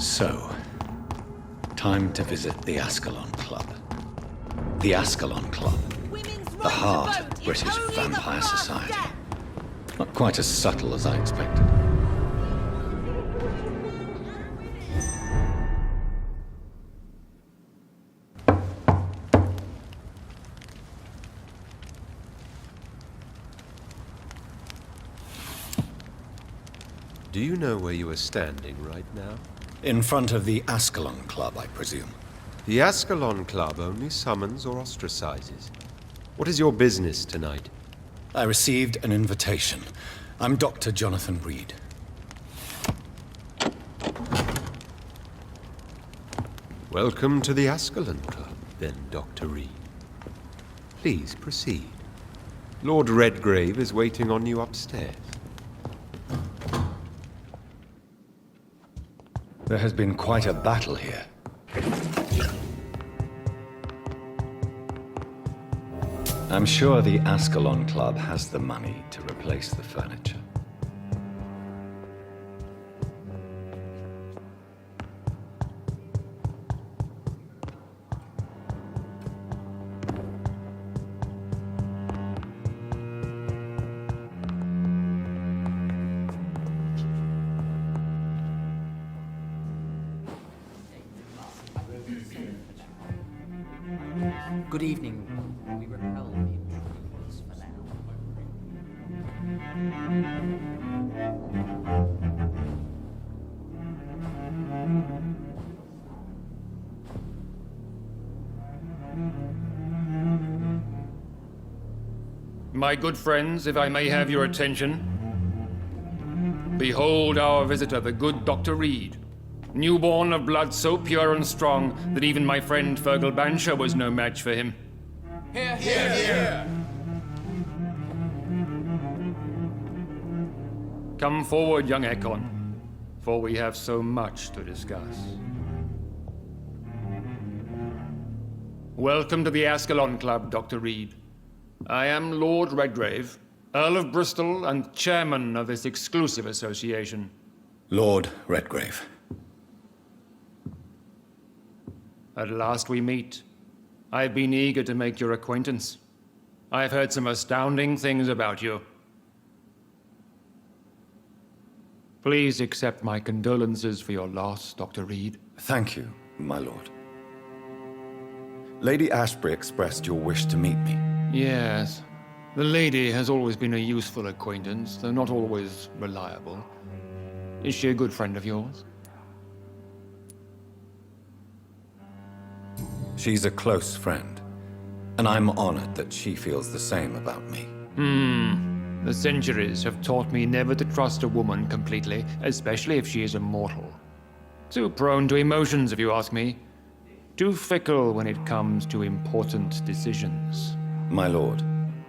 So, time to visit the Ascalon Club. The Ascalon Club, the heart of British vampire society. Not quite as subtle as I expected. Do you know where you are standing right now? In front of the Ascalon Club, I presume. The Ascalon Club only summons or ostracizes. What is your business tonight? I received an invitation. I'm Dr. Jonathan Reed. Welcome to the Ascalon Club, then, Dr. Reed. Please proceed. Lord Redgrave is waiting on you upstairs. There has been quite a battle here. I'm sure the Ascalon Club has the money to replace the furniture. Good evening. We repel the intruders for now. My good friends, if I may have your attention. Behold our visitor, the good Dr. Reed. Newborn of blood so pure and strong that even my friend Fergal Bansher was no match for him. Hear, hear, hear! Come forward, young Ekon, for we have so much to discuss. Welcome to the Ascalon Club, Dr. Reed. I am Lord Redgrave, Earl of Bristol and chairman of this exclusive association. Lord Redgrave. At last we meet. I've been eager to make your acquaintance. I've heard some astounding things about you. Please accept my condolences for your loss, Dr. Reed. Thank you, my lord. Lady Ashbury expressed your wish to meet me. Yes. The lady has always been a useful acquaintance, though not always reliable. Is she a good friend of yours? She's a close friend, and I'm honored that she feels the same about me. The centuries have taught me never to trust a woman completely, especially if she is immortal. Too prone to emotions, if you ask me. Too fickle when it comes to important decisions. My lord,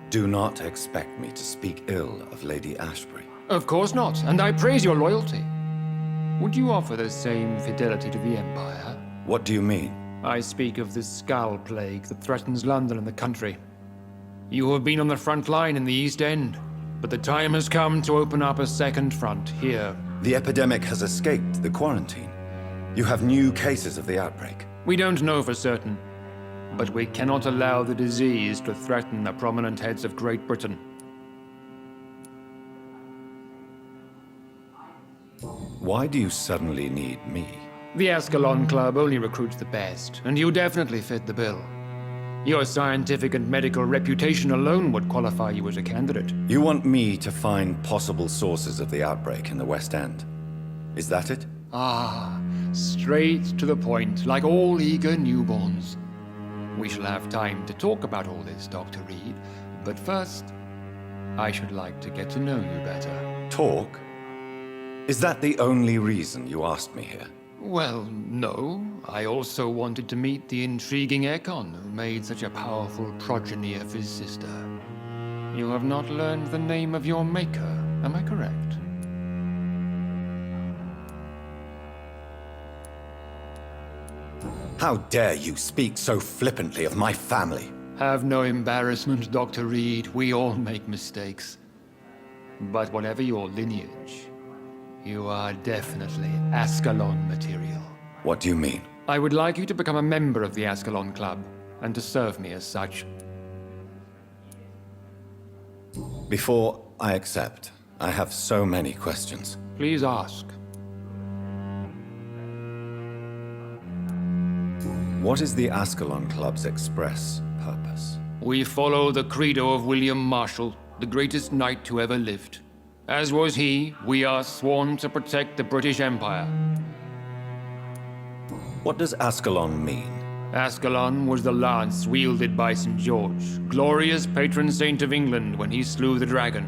do not expect me to speak ill of Lady Ashbury. Of course not, and I praise your loyalty. Would you offer the same fidelity to the Empire? What do you mean? I speak of the Skull Plague that threatens London and the country. You have been on the front line in the East End, but the time has come to open up a second front here. The epidemic has escaped the quarantine. You have new cases of the outbreak. We don't know for certain, but we cannot allow the disease to threaten the prominent heads of Great Britain. Why do you suddenly need me? The Ascalon Club only recruits the best, and you definitely fit the bill. Your scientific and medical reputation alone would qualify you as a candidate. You want me to find possible sources of the outbreak in the West End. Is that it? Ah, straight to the point, like all eager newborns. We shall have time to talk about all this, Dr. Reed, but first, I should like to get to know you better. Talk? Is that the only reason you asked me here? Well, no. I also wanted to meet the intriguing Ekon who made such a powerful progeny of his sister. You have not learned the name of your maker, am I correct? How dare you speak so flippantly of my family? Have no embarrassment, Dr. Reed. We all make mistakes. But whatever your lineage, You are definitely Ascalon material. What do you mean? I would like you to become a member of the Ascalon Club, and to serve me as such. Before I accept, I have so many questions. Please ask. What is the Ascalon Club's express purpose? We follow the credo of William Marshall, the greatest knight who ever lived. As was he, we are sworn to protect the British Empire. What does Ascalon mean? Ascalon was the lance wielded by St. George, glorious patron saint of England when he slew the dragon.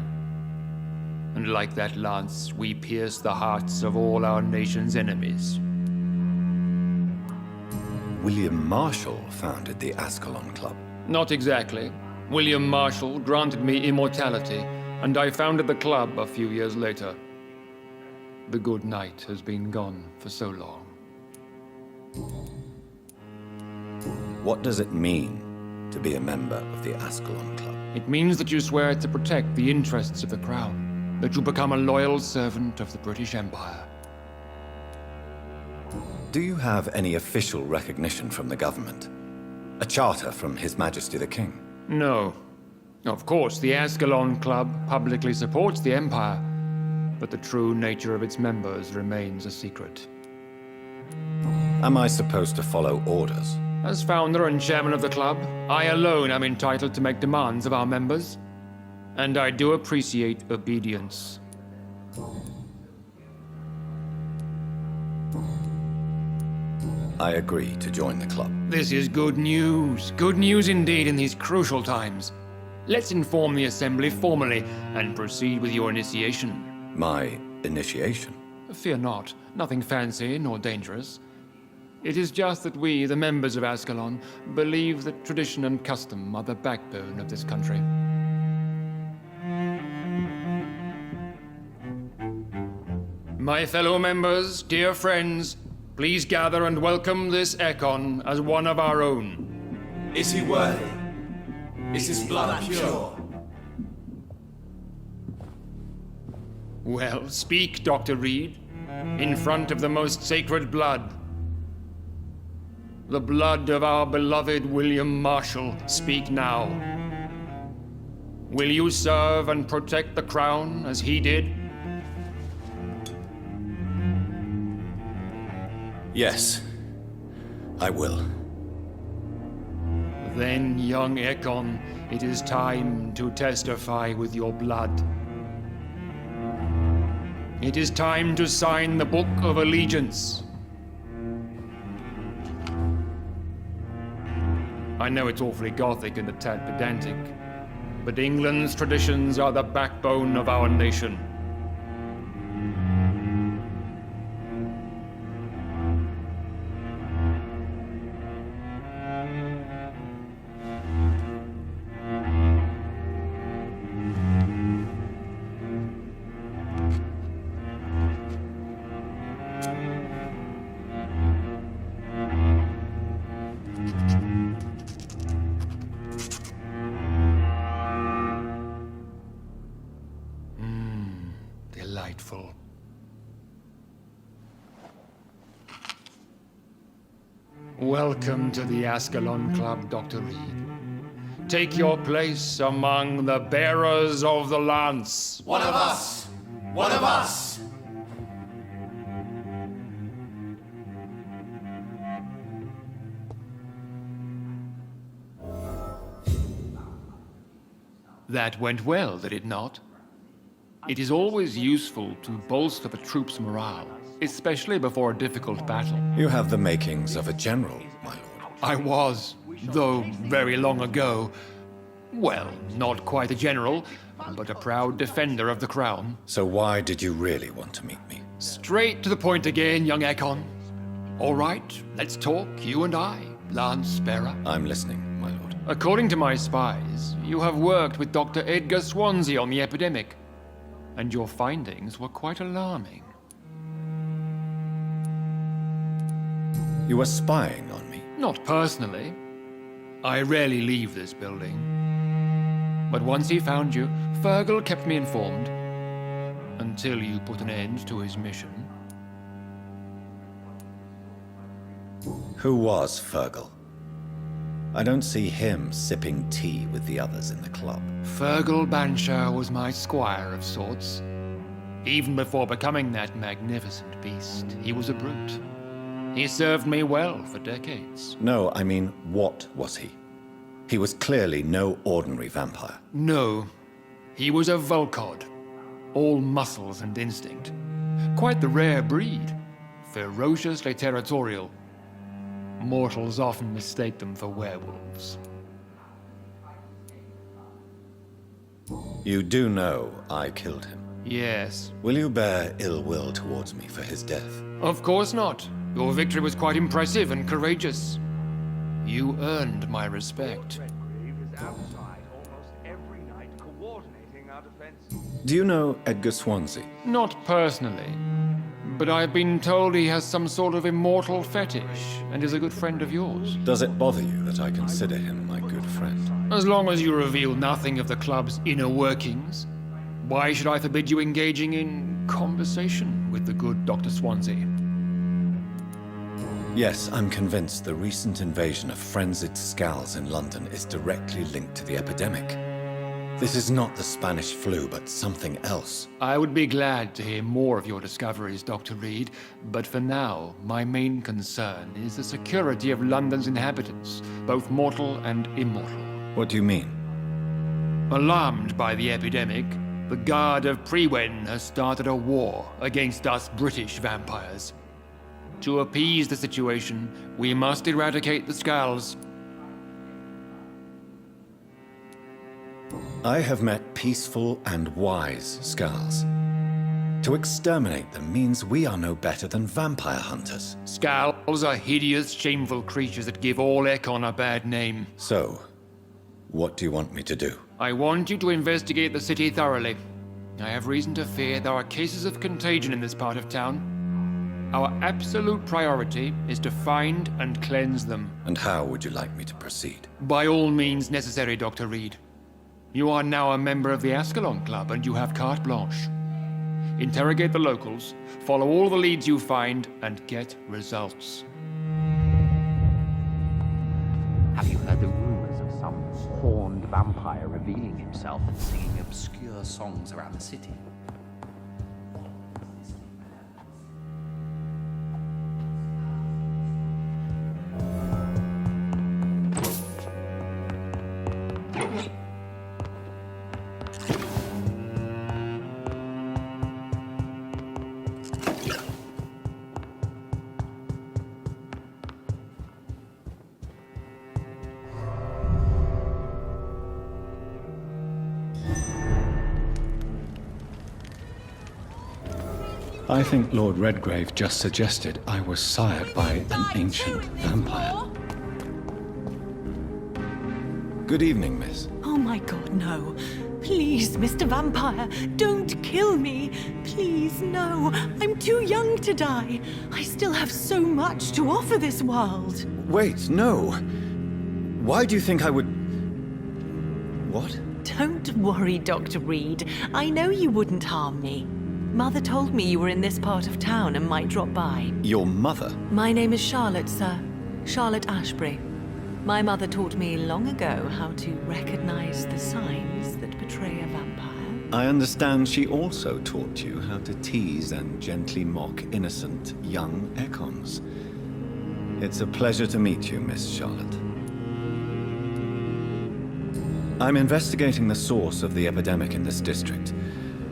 And like that lance, we pierce the hearts of all our nation's enemies. William Marshall founded the Ascalon Club. Not exactly. William Marshall granted me immortality, and I founded the club a few years later. The good knight has been gone for so long. What does it mean to be a member of the Ascalon Club? It means that you swear to protect the interests of the crown, that you become a loyal servant of the British Empire. Do you have any official recognition from the government? A charter from His Majesty the King? No. Of course, the Ascalon Club publicly supports the Empire, but the true nature of its members remains a secret. Am I supposed to follow orders? As founder and chairman of the club, I alone am entitled to make demands of our members, and I do appreciate obedience. I agree to join the club. This is good news. Good news indeed in these crucial times. Let's inform the Assembly formally and proceed with your initiation. My initiation? Fear not. Nothing fancy nor dangerous. It is just that we, the members of Ascalon, believe that tradition and custom are the backbone of this country. My fellow members, dear friends, please gather and welcome this Ekon as one of our own. Is he worthy? Is his blood pure? Well, speak, Dr. Reed, in front of the most sacred blood. The blood of our beloved William Marshall, speak now. Will you serve and protect the crown as he did? Yes, I will. Then, young Ekon, it is time to testify with your blood. It is time to sign the Book of Allegiance. I know it's awfully gothic and a tad pedantic, but England's traditions are the backbone of our nation. Delightful. Welcome to the Ascalon Club, Dr. Reed. Take your place among the bearers of the lance. One of us! One of us! That went well, did it not? It is always useful to bolster the troops' morale, especially before a difficult battle. You have the makings of a general, my lord. I was, though very long ago. Well, not quite a general, but a proud defender of the crown. So why did you really want to meet me? Straight to the point again, young Ekon. All right, let's talk, you and I, Lance Bearer. I'm listening, my lord. According to my spies, you have worked with Dr. Edgar Swansea on the epidemic, and your findings were quite alarming. You were spying on me? Not personally. I rarely leave this building. But once he found you, Fergal kept me informed. until you put an end to his mission. Who was Fergal? I don't see him sipping tea with the others in the club. Fergal Banshire was my squire of sorts. Even before becoming that magnificent beast, he was a brute. He served me well for decades. No, I mean, what was he? He was clearly no ordinary vampire. No, he was a Volcod, all muscles and instinct. Quite the rare breed, ferociously territorial. Mortals often mistake them for werewolves. You do know I killed him. Yes. Will you bear ill will towards me for his death? Of course not. Your victory was quite impressive and courageous. You earned my respect. Redgrave is outside almost every night coordinating our defense. Do you know Edgar Swansea? Not personally, but I've been told he has some sort of immortal fetish and is a good friend of yours. Does it bother you that I consider him my good friend? As long as you reveal nothing of the club's inner workings, why should I forbid you engaging in conversation with the good Dr. Swansea? Yes, I'm convinced the recent invasion of frenzied Scals in London is directly linked to the epidemic. This is not the Spanish flu, but something else. I would be glad to hear more of your discoveries, Dr. Reed, but for now, my main concern is the security of London's inhabitants, both mortal and immortal. What do you mean? Alarmed by the epidemic, the Guard of Prewen has started a war against us British vampires. To appease the situation, we must eradicate the Scals. I have met peaceful and wise Scals. To exterminate them means we are no better than vampire hunters. Scals are hideous, shameful creatures that give all Ekon a bad name. So, what do you want me to do? I want you to investigate the city thoroughly. I have reason to fear there are cases of contagion in this part of town. Our absolute priority is to find and cleanse them. And how would you like me to proceed? By all means necessary, Dr. Reed. You are now a member of the Ascalon Club and you have carte blanche. Interrogate the locals, follow all the leads you find, and get results. Have you heard the rumors of some horned vampire revealing himself and singing obscure songs around the city? I think Lord Redgrave just suggested I was sired by an ancient vampire. Good evening, miss. Oh my god, no. Please, Mr. Vampire, don't kill me. Please, no. I'm too young to die. I still have so much to offer this world. Wait, no. Why do you think I would... What? Don't worry, Dr. Reed. I know you wouldn't harm me. Mother told me you were in this part of town and might drop by. Your mother? My name is Charlotte, sir. Charlotte Ashbury. My mother taught me long ago how to recognize the signs that betray a vampire. I understand she also taught you how to tease and gently mock innocent young Ekons. It's a pleasure to meet you, Miss Charlotte. I'm investigating the source of the epidemic in this district.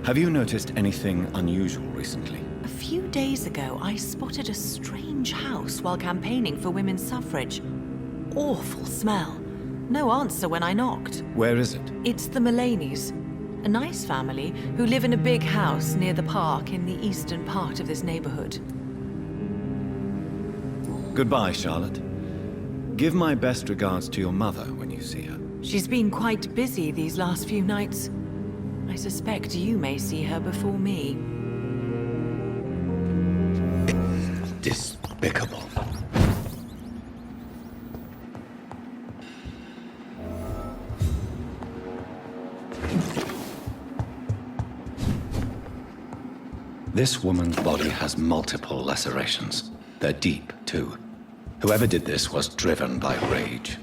Have you noticed anything unusual recently? A few days ago, I spotted a strange house while campaigning for women's suffrage. Awful smell. No answer when I knocked. Where is it? It's the Mullaneys, a nice family who live in a big house near the park in the eastern part of this neighborhood. Goodbye, Charlotte. Give my best regards to your mother when you see her. She's been quite busy these last few nights. I suspect you may see her before me. Despicable. This woman's body has multiple lacerations. They're deep, too. Whoever did this was driven by rage.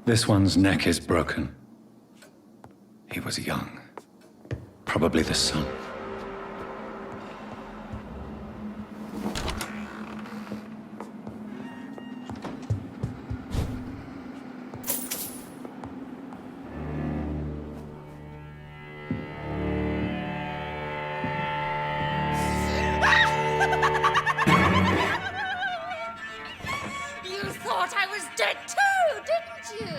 This one's neck is broken. He was young. Probably the son. You thought I was dead too, didn't you?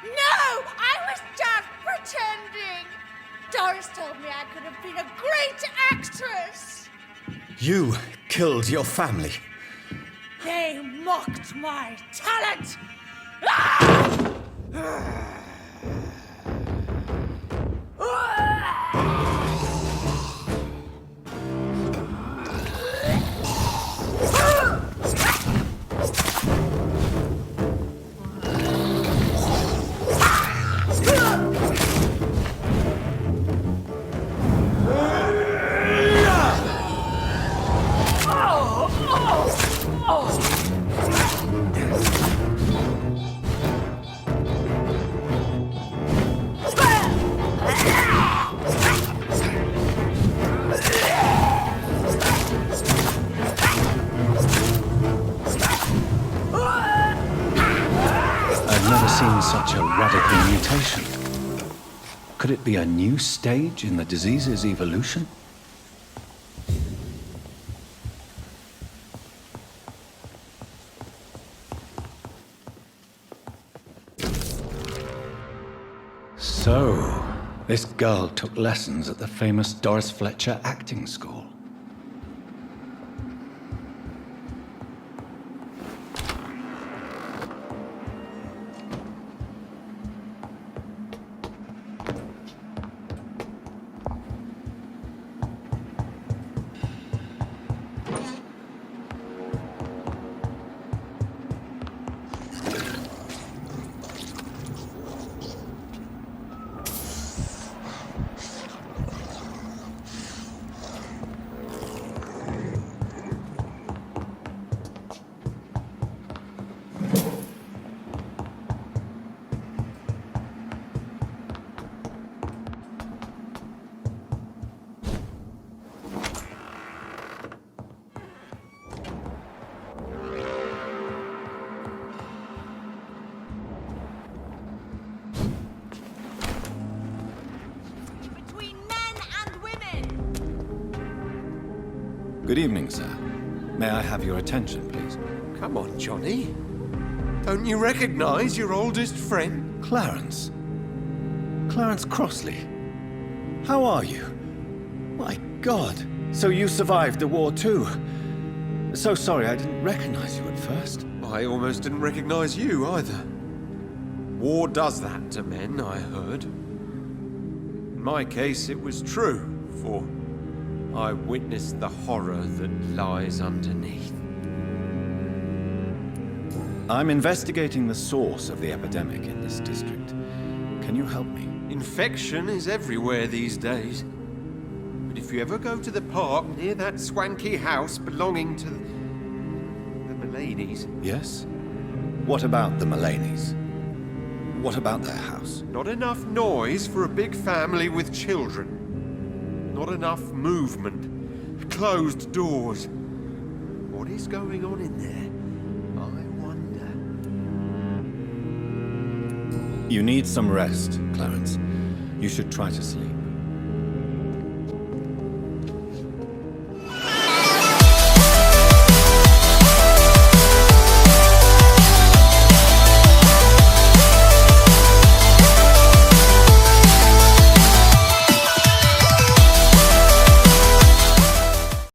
No, I was just pretending. Doris told me I could have been a great actress. You killed your family. They mocked my talent. Ah! I've never seen such a radical mutation. Could it be a new stage in the disease's evolution? So, this girl took lessons at the famous Doris Fletcher acting school. Between men and women. Good evening, sir. May I have your attention, please? Come on, Johnny. Don't you recognize your oldest friend? Clarence. Clarence Crossley. How are you? My God. So you survived the war too. So sorry I didn't recognize you at first. I almost didn't recognize you either. War does that to men, I heard. In my case, it was true, for I witnessed the horror that lies underneath. I'm investigating the source of the epidemic in this district. Can you help me? Infection is everywhere these days. But if you ever go to the park near that swanky house belonging to the Mullaneys... Yes? What about the Mullaneys? What about their house? Not enough noise for a big family with children. Not enough movement. Closed doors. What is going on in there? I wonder. You need some rest, Clarence. You should try to sleep.